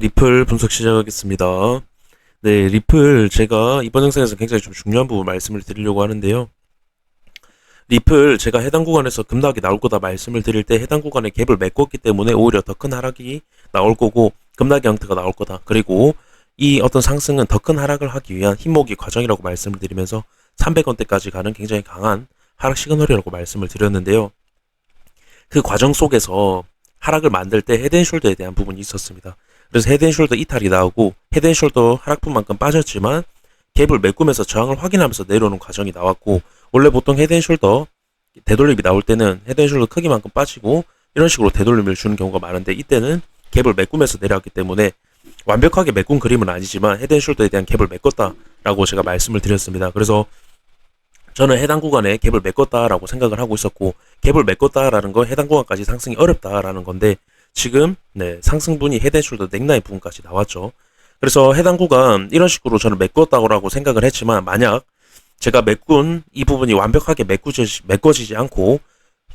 리플 분석 시작하겠습니다. 네, 리플 제가 이번 영상에서 굉장히 좀 중요한 부분 말씀을 드리려고 하는데요. 리플 제가 해당 구간에서 급락이 나올 거다 말씀을 드릴 때 해당 구간에 갭을 메꿨기 때문에 오히려 더 큰 하락이 나올 거고 급락의 형태가 나올 거다. 그리고 이 어떤 상승은 더 큰 하락을 하기 위한 힘모기 과정이라고 말씀을 드리면서 300원대까지 가는 굉장히 강한 하락 시그널이라고 말씀을 드렸는데요. 그 과정 속에서 하락을 만들 때 헤드앤숄더에 대한 부분이 있었습니다. 그래서 헤드앤숄더 이탈이 나오고 헤드앤숄더 하락분만큼 빠졌지만 갭을 메꾸면서 저항을 확인하면서 내려오는 과정이 나왔고, 원래 보통 헤드앤숄더 되돌림이 나올 때는 헤드앤숄더 크기만큼 빠지고 이런 식으로 되돌림을 주는 경우가 많은데, 이때는 갭을 메꾸면서 내려왔기 때문에 완벽하게 메꾼 그림은 아니지만 헤드앤숄더에 대한 갭을 메꿨다라고 제가 말씀을 드렸습니다. 그래서 저는 해당 구간에 갭을 메꿨다라고 생각을 하고 있었고, 갭을 메꿨다라는 건 해당 구간까지 상승이 어렵다라는 건데, 지금 상승분이 헤드앤숄더 넥라인 부분까지 나왔죠. 그래서 해당 구간 이런 식으로 저는 메꿨다고 생각을 했지만, 만약 제가 메꾼 이 부분이 완벽하게 메꿔지지 않고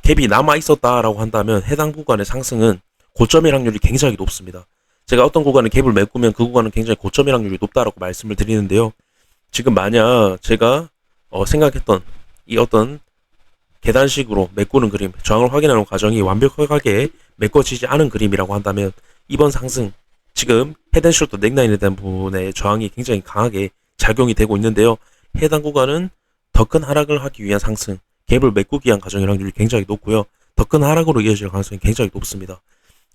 갭이 남아 있었다라고 한다면 해당 구간의 상승은 고점일 확률이 굉장히 높습니다. 제가 어떤 구간에 갭을 메꾸면 그 구간은 굉장히 고점일 확률이 높다라고 말씀을 드리는데요. 지금 만약 제가 생각했던 이 어떤 계단식으로 메꾸는 그림, 저항을 확인하는 과정이 완벽하게 메꿔지지 않은 그림이라고 한다면, 이번 상승, 지금 헤드앤숄더 넥라인에 대한 부분에 저항이 굉장히 강하게 작용이 되고 있는데요. 해당 구간은 더 큰 하락을 하기 위한 상승, 갭을 메꾸기 위한 과정의 확률이 굉장히 높고요. 더 큰 하락으로 이어질 가능성이 굉장히 높습니다.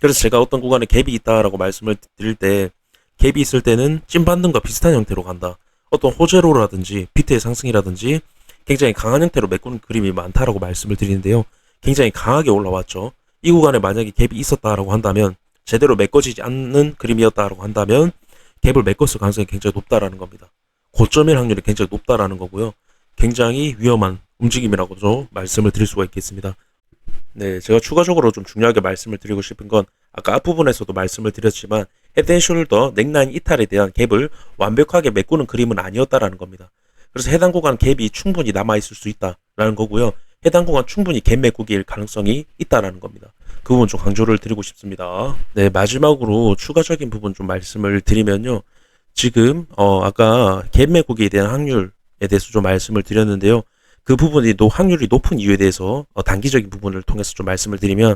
그래서 제가 어떤 구간에 갭이 있다라고 말씀을 드릴 때, 갭이 있을 때는 찐반등과 비슷한 형태로 간다, 어떤 호재로라든지 비트의 상승이라든지 굉장히 강한 형태로 메꾸는 그림이 많다라고 말씀을 드리는데요. 굉장히 강하게 올라왔죠. 이 구간에 만약에 갭이 있었다라고 한다면, 제대로 메꿔지지 않는 그림이었다라고 한다면 갭을 메꿨을 가능성이 굉장히 높다라는 겁니다. 고점일 확률이 굉장히 높다라는 거고요. 굉장히 위험한 움직임이라고 말씀을 드릴 수가 있겠습니다. 네, 제가 추가적으로 좀 중요하게 말씀을 드리고 싶은 건, 아까 앞부분에서도 말씀을 드렸지만 헤드앤숄더 넥라인 이탈에 대한 갭을 완벽하게 메꾸는 그림은 아니었다라는 겁니다. 그래서 해당 구간 갭이 충분히 남아있을 수 있다라는 거고요. 해당 구간 충분히 갭 메꾸기일 가능성이 있다라는 겁니다. 그 부분 좀 강조를 드리고 싶습니다. 네, 마지막으로 추가적인 부분 좀 말씀을 드리면요. 지금 아까 갭 메꾸기에 대한 확률에 대해서 좀 말씀을 드렸는데요. 그 부분이 확률이 높은 이유에 대해서 단기적인 부분을 통해서 좀 말씀을 드리면,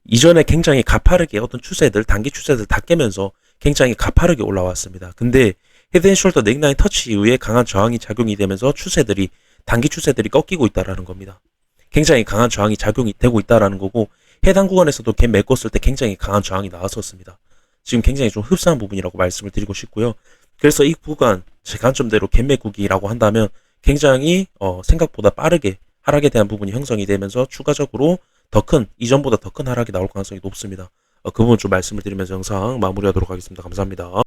이전에 굉장히 가파르게 어떤 추세들, 단기 추세들 다 깨면서 굉장히 가파르게 올라왔습니다. 근데 헤드앤숄더 넥라인 터치 이후에 강한 저항이 작용이 되면서 단기 추세들이 꺾이고 있다라는 겁니다. 굉장히 강한 저항이 작용이 되고 있다라는 거고, 해당 구간에서도 갭 메꿨을 때 굉장히 강한 저항이 나왔었습니다. 지금 굉장히 좀 흡사한 부분이라고 말씀을 드리고 싶고요. 그래서 이 구간 제 관점대로 갭 메꾸기라고 한다면 굉장히 생각보다 빠르게 하락에 대한 부분이 형성이 되면서 추가적으로 이전보다 더 큰 하락이 나올 가능성이 높습니다. 그 부분 좀 말씀을 드리면서 영상 마무리하도록 하겠습니다. 감사합니다.